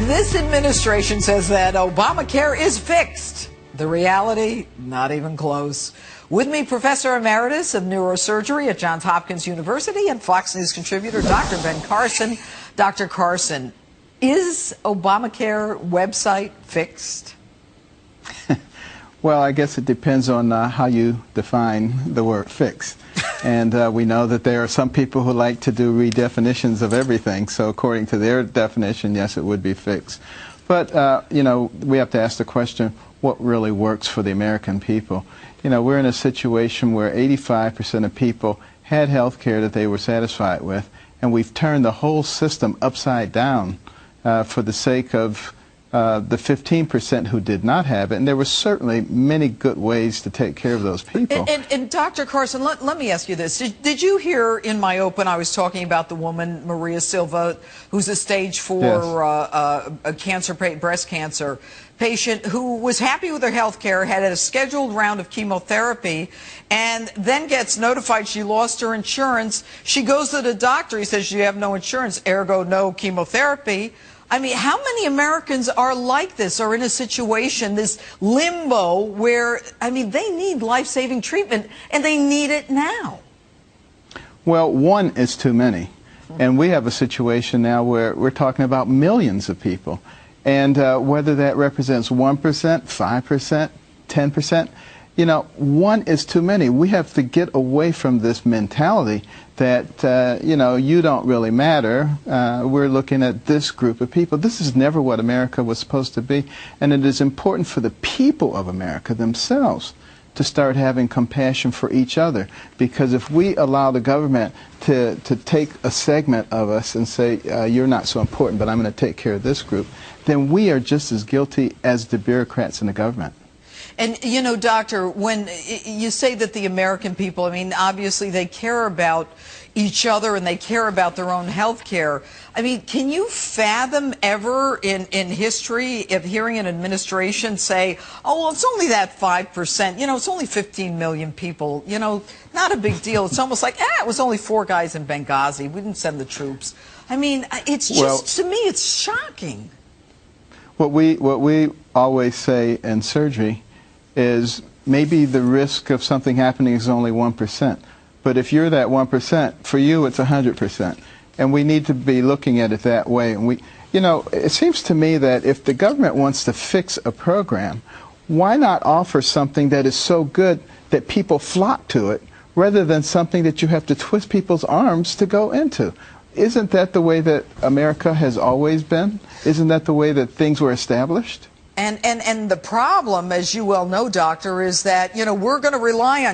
This administration says that Obamacare is fixed. The reality, not even close. With me, Professor Emeritus of Neurosurgery at Johns Hopkins University and Fox News contributor, Dr. Ben Carson. Dr. Carson, is Obamacare website fixed? Well, I guess it depends on how you define the word fixed. And we know that there are some people who like to do redefinitions of everything. So according to their definition, yes, it would be fixed. But, you know, we have to ask the question, what really works for the American people? You know, we're in a situation where 85% of people had health care that they were satisfied with, and we've turned the whole system upside down for the sake of the 15% who did not have it. And there were certainly many good ways to take care of those people. And Dr. Carson, let me ask you this. Did you hear in my open I was talking about the woman, Maria Silva, who's a stage 4 yes. breast cancer patient who was happy with her health care, had a scheduled round of chemotherapy, and then gets notified she lost her insurance. She goes to the doctor. He says, you have no insurance, ergo no chemotherapy. I mean, how many Americans are like this, or in a situation, this limbo where, I mean, they need life-saving treatment, and they need it now? Well, one is too many. And we have a situation now where we're talking about millions of people. And whether that represents 1%, 5%, 10%, you know, one is too many. We have to get away from this mentality that, you know, you don't really matter. We're looking at this group of people. This is never what America was supposed to be. And it is important for the people of America themselves to start having compassion for each other. Because if we allow the government to take a segment of us and say, you're not so important, but I'm going to take care of this group, then we are just as guilty as the bureaucrats in the government. And, you know, Doctor, when you say that the American people, I mean, obviously they care about each other and they care about their own health care. I mean, can you fathom ever in history of hearing an administration say, oh, well, it's only that 5%, you know, it's only 15 million people, you know, not a big deal. It's almost like, it was only 4 guys in Benghazi. We didn't send the troops. I mean, it's just, to me, it's shocking. What we always say in surgery is maybe the risk of something happening is only 1%. But if you're that 1%, for you it's 100%. And we need to be looking at it that way. And you know, it seems to me that if the government wants to fix a program, why not offer something that is so good that people flock to it, rather than something that you have to twist people's arms to go into? Isn't that the way that America has always been? Isn't that the way that things were established? And the problem, as you well know, Doctor, is that, you know, we're going to rely on